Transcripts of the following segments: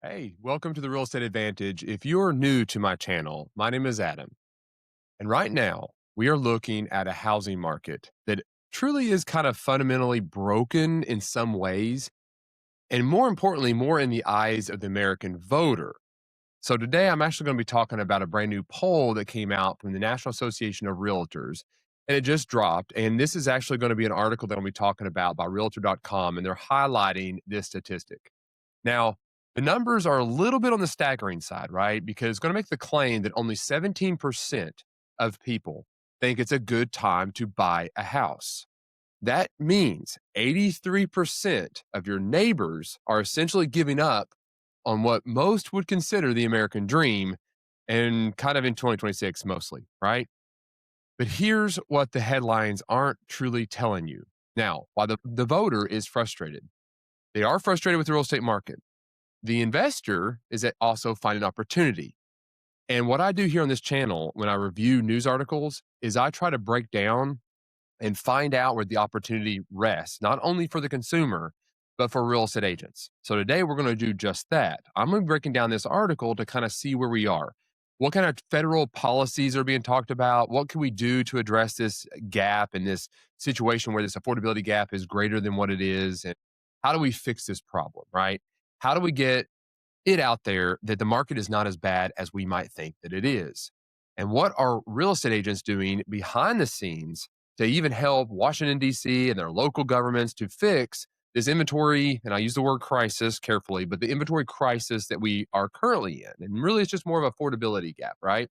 Hey, welcome to the Real Estate Advantage. If you're new to my channel, my name is Adam. And right now, we are looking at a housing market that truly is kind of fundamentally broken in some ways, and more importantly, more in the eyes of the American voter. So today, I'm actually going to be talking about a brand new poll that came out from the National Association of Realtors. And it just dropped. And this is actually going to be an article that I'll be talking about by realtor.com. And they're highlighting this statistic. Now, the numbers are a little bit on the staggering side, right? Because it's going to make the claim that only 17% of people think it's a good time to buy a house. That means 83% of your neighbors are essentially giving up on what most would consider the American dream and kind of in 2026 mostly, right? But here's what the headlines aren't truly telling you. Now, while the voter is frustrated, they are frustrated with the real estate market. The investor is also finding opportunity. And what I do here on this channel when I review news articles is I try to break down and find out where the opportunity rests, not only for the consumer, but for real estate agents. So today we're going to do just that. I'm going to be breaking down this article to kind of see where we are. What kind of federal policies are being talked about? What can we do to address this gap and this situation where this affordability gap is greater than what it is? And how do we fix this problem, right? How do we get it out there that the market is not as bad as we might think that it is? And what are real estate agents doing behind the scenes to even help Washington, D.C. and their local governments to fix this inventory? And I use the word crisis carefully, but the inventory crisis that we are currently in. And really, it's just more of affordability gap, right?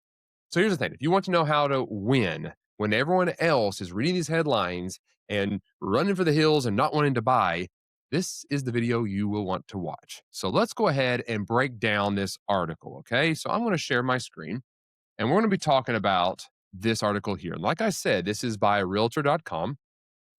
So here's the thing: if you want to know how to win when everyone else is reading these headlines and running for the hills and not wanting to buy, this is the video you will want to watch. So let's go ahead and break down this article. Okay. So I'm going to share my screen and we're going to be talking about this article here. And like I said, this is by realtor.com.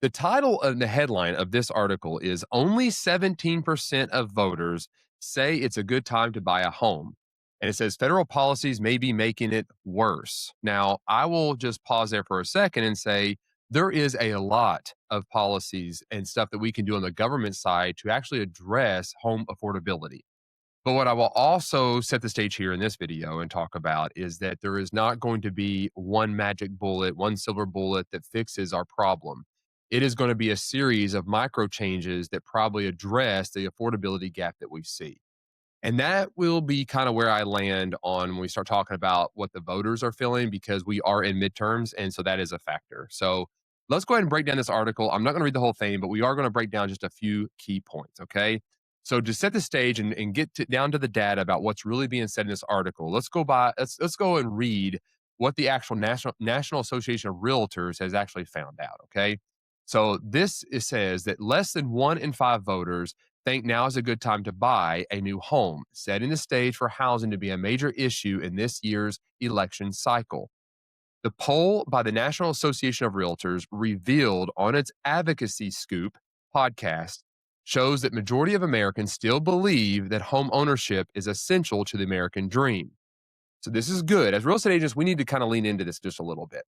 The title and the headline of this article is Only 17% of voters say it's a good time to buy a home. And it says federal policies may be making it worse. Now, I will just pause there for a second and say there is a lot of policies and stuff that we can do on the government side to actually address home affordability. But what I will also set the stage here in this video and talk about is that there is not going to be one magic bullet, one silver bullet that fixes our problem. It is going to be a series of micro changes that probably address the affordability gap that we see. And that will be kind of where I land on when we start talking about what the voters are feeling because we are in midterms. And so that is a factor. So let's go ahead and break down this article. I'm not going to read the whole thing, but we are going to break down just a few key points. Okay. So to set the stage and get down to the data about what's really being said in this article, let's go and read what the actual National Association of Realtors has actually found out. Okay. So it says that less than 1 in 5 voters think now is a good time to buy a new home, setting the stage for housing to be a major issue in this year's election cycle. The poll by the National Association of Realtors revealed on its Advocacy Scoop podcast shows that majority of Americans still believe that home ownership is essential to the American dream. So this is good. As real estate agents, we need to kind of lean into this just a little bit.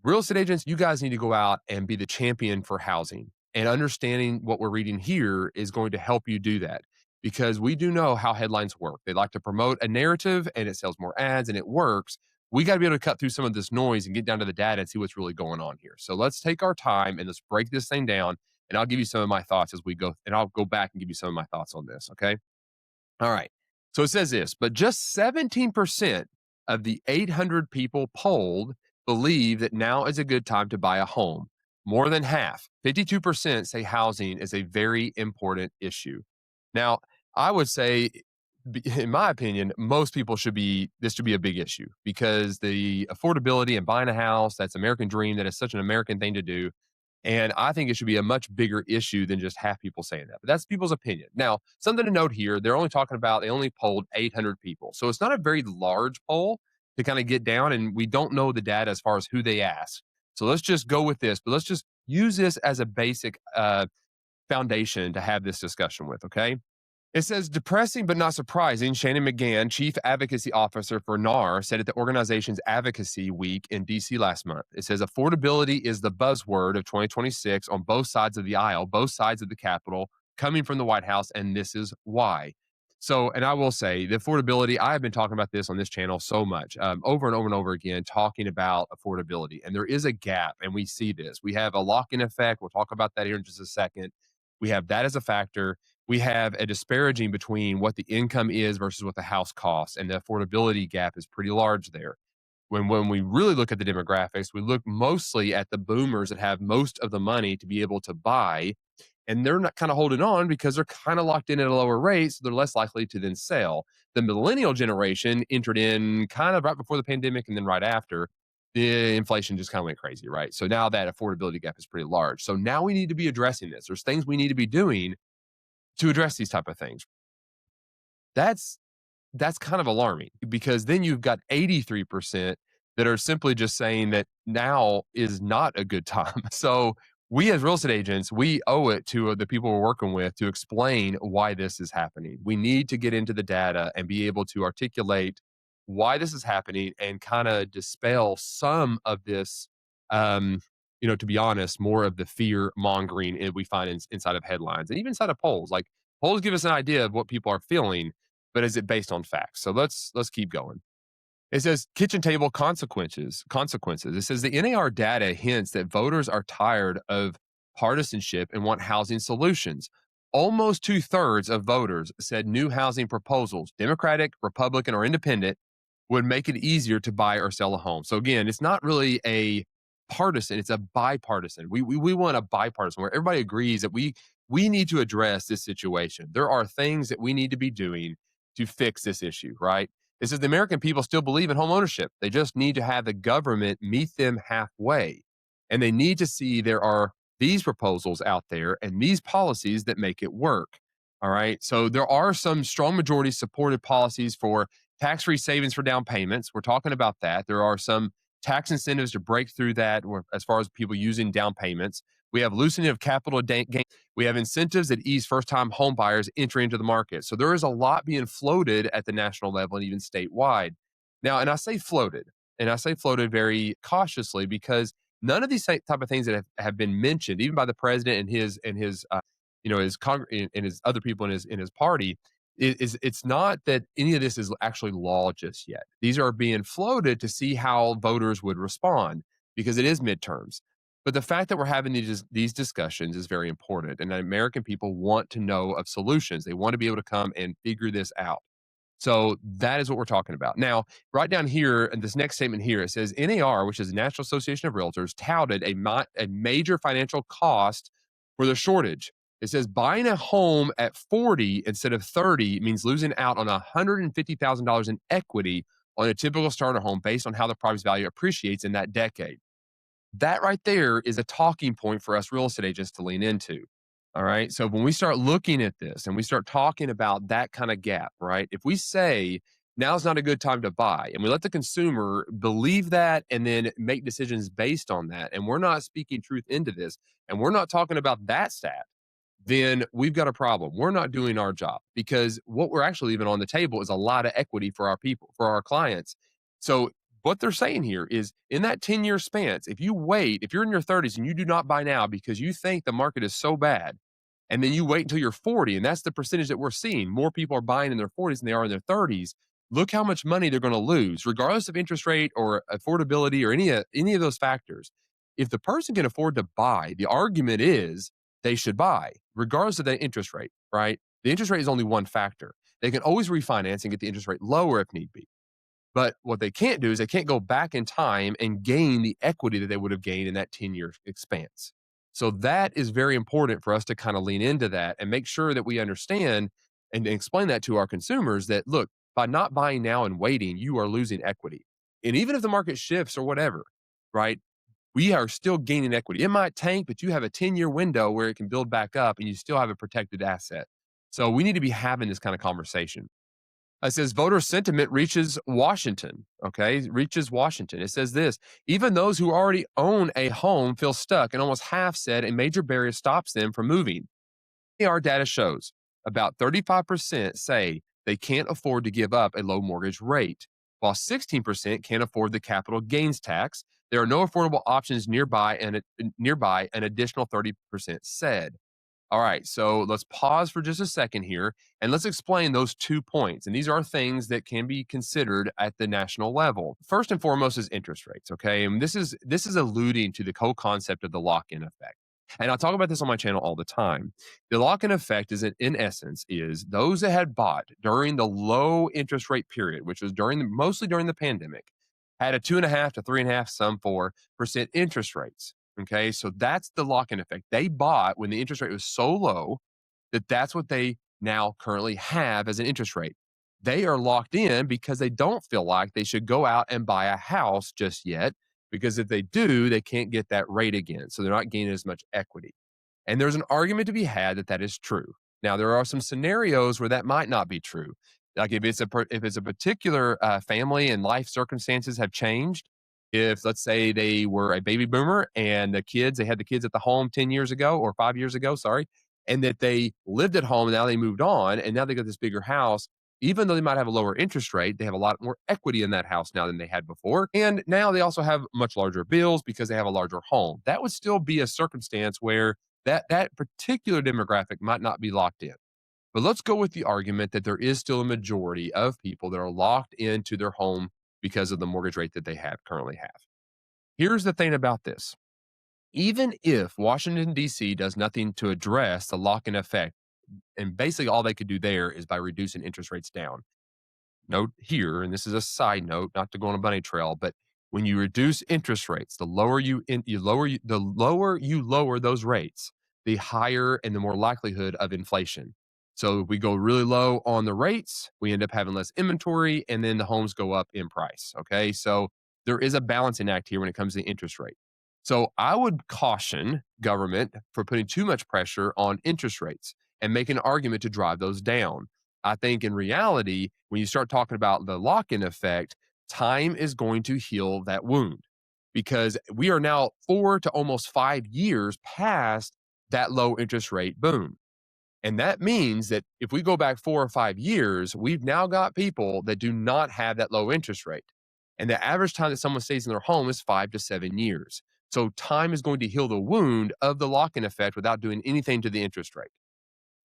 Real estate agents, you guys need to go out and be the champion for housing. And understanding what we're reading here is going to help you do that because we do know how headlines work. They like to promote a narrative and it sells more ads and it works. We got to be able to cut through some of this noise and get down to the data and see what's really going on here. So let's take our time and let's break this thing down. And I'll give you some of my thoughts as we go. And I'll go back and give you some of my thoughts on this. Okay. All right. So it says this, but just 17% of the 800 people polled believe that now is a good time to buy a home. More than half, 52%, say housing is a very important issue. Now, I would say, in my opinion, most people this should be a big issue because the affordability and buying a house, that's American dream, that is such an American thing to do. And I think it should be a much bigger issue than just half people saying that. But that's people's opinion. Now, something to note here, they only polled 800 people. So it's not a very large poll to kind of get down. And we don't know the data as far as who they asked. So let's just go with this, but let's just use this as a basic foundation to have this discussion with, okay? It says, depressing but not surprising, Shannon McGann, Chief Advocacy Officer for NAR, said at the organization's Advocacy Week in DC last month. It says, affordability is the buzzword of 2026 on both sides of the aisle, both sides of the Capitol, coming from the White House, and this is why. So, and I will say the affordability, I have been talking about this on this channel so much, over and over and over again, talking about affordability. And there is a gap, and we see this. We have a lock in effect. We'll talk about that here in just a second. We have that as a factor. We have a disparaging between what the income is versus what the house costs. And the affordability gap is pretty large there. When we really look at the demographics, we look mostly at the boomers that have most of the money to be able to buy, and they're not kind of holding on because they're kind of locked in at a lower rate, so they're less likely to then sell. The millennial generation entered in kind of right before the pandemic and then right after. The inflation just kind of went crazy, right? So now that affordability gap is pretty large. So now we need to be addressing this. There's things we need to be doing to address these type of things. That's that's kind of alarming because then you've got 83% that are simply just saying that now is not a good time. So we as real estate agents, we owe it to the people we're working with to explain why this is happening. We need to get into the data and be able to articulate why this is happening and kind of dispel some of this, um, to be honest, more of the fear mongering we find inside of headlines and even inside of polls. Like polls give us an idea of what people are feeling, but is it based on facts? So let's keep going. It says kitchen table consequences. Consequences. It says the NAR data hints that voters are tired of partisanship and want housing solutions. Almost two-thirds of voters said new housing proposals, Democratic, Republican, or Independent, would make it easier to buy or sell a home. So again, it's not really a partisan; it's a bipartisan. We want a bipartisan where everybody agrees that we need to address this situation. There are things that we need to be doing to fix this issue, right? It says the American people still believe in home ownership. They just need to have the government meet them halfway. And they need to see there are these proposals out there and these policies that make it work. All right. So there are some strong majority supported policies for tax free savings for down payments. We're talking about that. There are some tax incentives to break through that as far as people using down payments. We have loosening of capital gain. We have incentives that ease first time home buyers entering into the market. So there is a lot being floated at the national level and even statewide. Now, and I say floated very cautiously because none of these type of things that have been mentioned, even by the president and his other people in his party, it's not that any of this is actually law just yet. These are being floated to see how voters would respond because it is midterms. But the fact that we're having these discussions is very important, and that American people want to know of solutions. They want to be able to come and figure this out. So that is what we're talking about. Now, right down here in this next statement here, it says NAR, which is the National Association of Realtors, touted a major financial cost for the shortage. It says buying a home at 40 instead of 30 means losing out on $150,000 in equity on a typical starter home based on how the property's value appreciates in that decade. That right there is a talking point for us real estate agents to lean into. All right. So when we start looking at this and we start talking about that kind of gap, right? If we say now's not a good time to buy and we let the consumer believe that and then make decisions based on that, and we're not speaking truth into this and we're not talking about that stat, then we've got a problem. We're not doing our job because what we're actually leaving on the table is a lot of equity for our people, for our clients. So what they're saying here is in that 10-year span, if you wait, if you're in your 30s and you do not buy now because you think the market is so bad, and then you wait until you're 40, and that's the percentage that we're seeing. More people are buying in their 40s than they are in their 30s. Look how much money they're going to lose, regardless of interest rate or affordability or any of those factors. If the person can afford to buy, the argument is they should buy, regardless of the interest rate, right? The interest rate is only one factor. They can always refinance and get the interest rate lower if need be. But what they can't do is they can't go back in time and gain the equity that they would have gained in that 10-year expanse. So that is very important for us to kind of lean into that and make sure that we understand and explain that to our consumers that look, by not buying now and waiting, you are losing equity. And even if the market shifts or whatever, right? We are still gaining equity. It might tank, but you have a 10-year window where it can build back up and you still have a protected asset. So we need to be having this kind of conversation. It says voter sentiment reaches Washington. Okay, reaches Washington. It says this: even those who already own a home feel stuck, and almost half said a major barrier stops them from moving. Our data shows about 35% say they can't afford to give up a low mortgage rate, while 16% can't afford the capital gains tax. There are no affordable options nearby, and an additional 30% said. All right, so let's pause for just a second here and let's explain those 2 points. And these are things that can be considered at the national level. First and foremost is interest rates, okay? And this is alluding to the whole concept of the lock-in effect. And I talk about this on my channel all the time. The lock-in effect is in essence is those that had bought during the low interest rate period, which was mostly during the pandemic, had a 2.5 to 3.5, some 4% interest rates. Okay, so that's the lock-in effect. They bought when the interest rate was so low that that's what they now currently have as an interest rate. They are locked in because they don't feel like they should go out and buy a house just yet, because if they do, they can't get that rate again. So they're not gaining as much equity. And there's an argument to be had that that is true. Now, there are some scenarios where that might not be true. Like if it's a particular family and life circumstances have changed, if let's say they were a baby boomer and they had the kids at the home 10 years ago or 5 years ago, sorry, and that they lived at home and now they moved on and now they got this bigger house, even though they might have a lower interest rate, they have a lot more equity in that house now than they had before. And now they also have much larger bills because they have a larger home. That would still be a circumstance where that particular demographic might not be locked in. But let's go with the argument that there is still a majority of people that are locked into their home because of the mortgage rate that they currently have. Here's the thing about this. Even if Washington, D.C. does nothing to address the lock in effect, and basically all they could do there is by reducing interest rates down. Note here, and this is a side note, not to go on a bunny trail, but when you reduce interest rates, the lower you lower those rates, the higher and the more likelihood of inflation. So if we go really low on the rates, we end up having less inventory, and then the homes go up in price. Okay, so there is a balancing act here when it comes to the interest rate. So I would caution government for putting too much pressure on interest rates and make an argument to drive those down. I think in reality, when you start talking about the lock in effect, time is going to heal that wound because we are now 4 to almost 5 years past that low interest rate boom. And that means that if we go back 4 or 5 years, we've now got people that do not have that low interest rate. And the average time that someone stays in their home is 5 to 7 years. So time is going to heal the wound of the lock in effect without doing anything to the interest rate.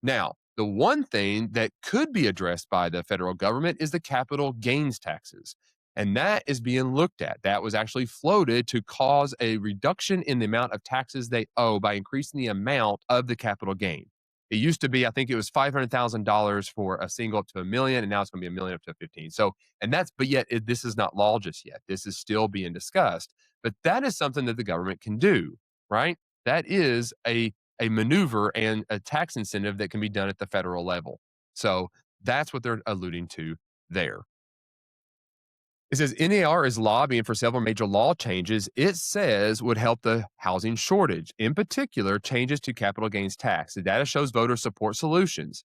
Now, the one thing that could be addressed by the federal government is the capital gains taxes. And that is being looked at. That was actually floated to cause a reduction in the amount of taxes they owe by increasing the amount of the capital gain. It used to be, I think it was $500,000 for a single up to 1 million, and now it's going to be 1 million up to 15. So, but yet this is not law just yet. This is still being discussed. But that is something that the government can do, right? That is a maneuver and a tax incentive that can be done at the federal level. So that's what they're alluding to there. It says NAR is lobbying for several major law changes it says would help the housing shortage. In particular, changes to capital gains tax. The data shows voters support solutions.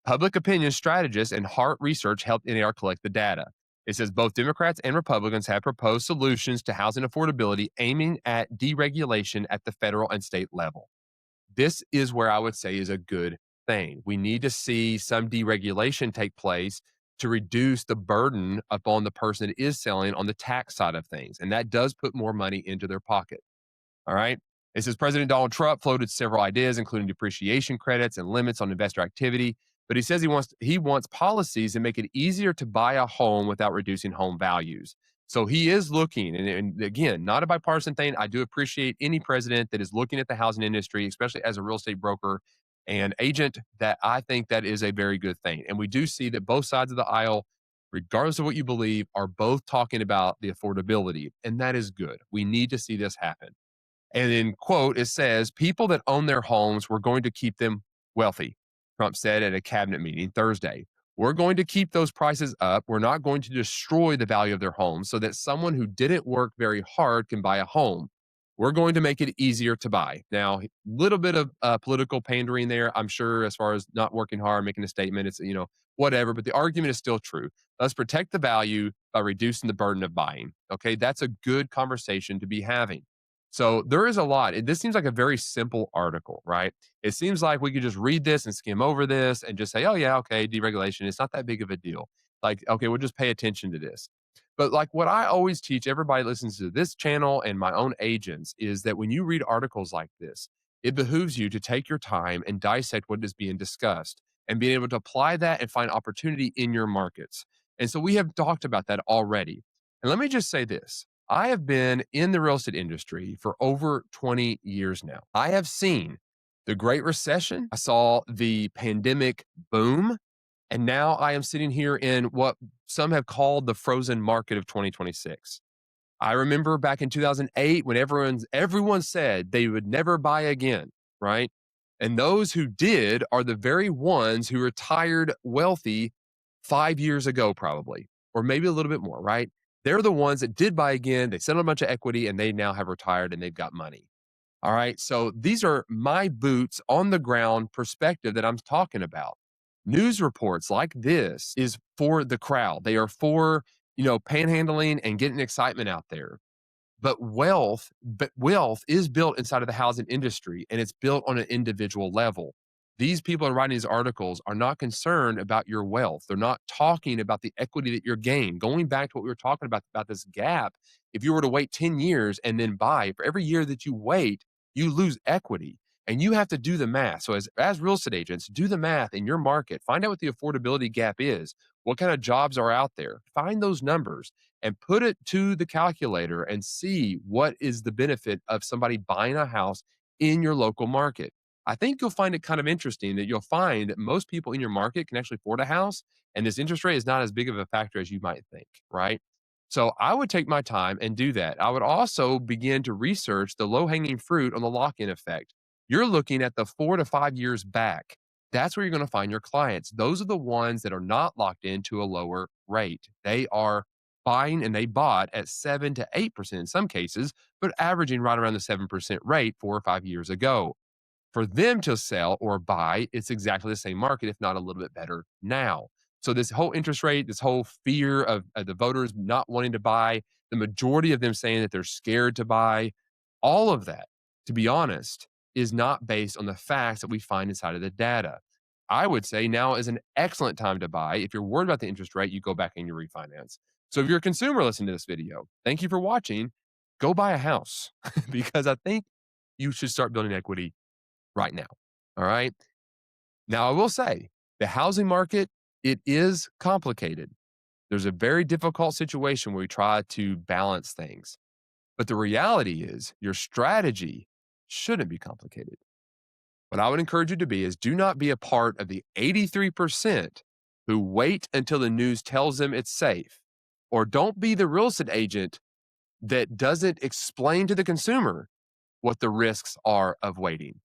Public opinion strategists and Hart Research helped NAR collect the data. It says both Democrats and Republicans have proposed solutions to housing affordability aiming at deregulation at the federal and state level. This is where I would say is a good thing. We need to see some deregulation take place to reduce the burden upon the person that is selling on the tax side of things. And that does put more money into their pocket. All right. It says President Donald Trump floated several ideas, including depreciation credits and limits on investor activity. But he says he wants policies that make it easier to buy a home without reducing home values. So he is looking, and again, not a bipartisan thing. I do appreciate any president that is looking at the housing industry, especially as a real estate broker and agent. That I think that is a very good thing. And we do see that both sides of the aisle, regardless of what you believe, are both talking about the affordability, and that is good. We need to see this happen. And in quote, it says, people that own their homes, we're going to keep them wealthy, Trump said at a cabinet meeting Thursday. We're going to keep those prices up. We're not going to destroy the value of their home so that someone who didn't work very hard can buy a home. We're going to make it easier to buy. Now, a little bit of political pandering there, I'm sure, as far as not working hard, making a statement. It's, whatever, but the argument is still true. Let's protect the value by reducing the burden of buying. Okay, that's a good conversation to be having. So there is a lot. This seems like a very simple article, right? It seems like we could just read this and skim over this and just say, oh, yeah, okay, deregulation. It's not that big of a deal. Like, okay, we'll just pay attention to this. But like what I always teach everybody that listens to this channel and my own agents is that when you read articles like this, it behooves you to take your time and dissect what is being discussed and being able to apply that and find opportunity in your markets. And so we have talked about that already. And let me just say this. I have been in the real estate industry for over 20 years now. I have seen the Great Recession. I saw the pandemic boom. And now I am sitting here in what some have called the frozen market of 2026. I remember back in 2008 when everyone said they would never buy again, right? And those who did are the very ones who retired wealthy 5 years ago probably, or maybe a little bit more, right? They're the ones that did buy again, they settled a bunch of equity and they now have retired and they've got money. All right? So these are my boots on the ground perspective that I'm talking about. News reports like this is for the crowd. They are for, panhandling and getting excitement out there. But wealth is built inside of the housing industry and it's built on an individual level. These people are writing these articles are not concerned about your wealth. They're not talking about the equity that you're gained. Going back to what we were talking about this gap, if you were to wait 10 years and then buy, for every year that you wait, you lose equity. And you have to do the math. So as real estate agents, do the math in your market. Find out what the affordability gap is. What kind of jobs are out there? Find those numbers and put it to the calculator and see what is the benefit of somebody buying a house in your local market. I think you'll find it kind of interesting that you'll find that most people in your market can actually afford a house, and this interest rate is not as big of a factor as you might think, right? So I would take my time and do that. I would also begin to research the low hanging fruit on the lock in effect. You're looking at the 4 to 5 years back. That's where you're going to find your clients. Those are the ones that are not locked into a lower rate. They are buying and they bought at 7 to 8% in some cases, but averaging right around the 7% rate 4 or 5 years ago. For them to sell or buy, it's exactly the same market, if not a little bit better now. So this whole interest rate, this whole fear of the voters not wanting to buy, the majority of them saying that they're scared to buy, all of that, to be honest, is not based on the facts that we find inside of the data. I would say now is an excellent time to buy. If you're worried about the interest rate, you go back and you refinance. So if you're a consumer listening to this video, thank you for watching. Go buy a house because I think you should start building equity right now. All right. Now, I will say the housing market, it is complicated. There's a very difficult situation where we try to balance things. But the reality is your strategy shouldn't be complicated. What I would encourage you to be is do not be a part of the 83% who wait until the news tells them it's safe, or don't be the real estate agent that doesn't explain to the consumer what the risks are of waiting.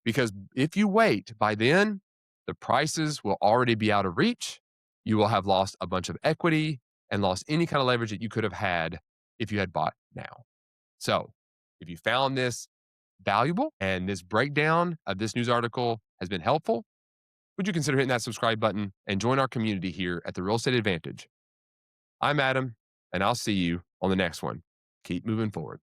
Because if you wait, by then, the prices will already be out of reach. You will have lost a bunch of equity and lost any kind of leverage that you could have had if you had bought now. So, if you found this valuable and this breakdown of this news article has been helpful, would you consider hitting that subscribe button and join our community here at the Real Estate Advantage? I'm Adam, and I'll see you on the next one. Keep moving forward.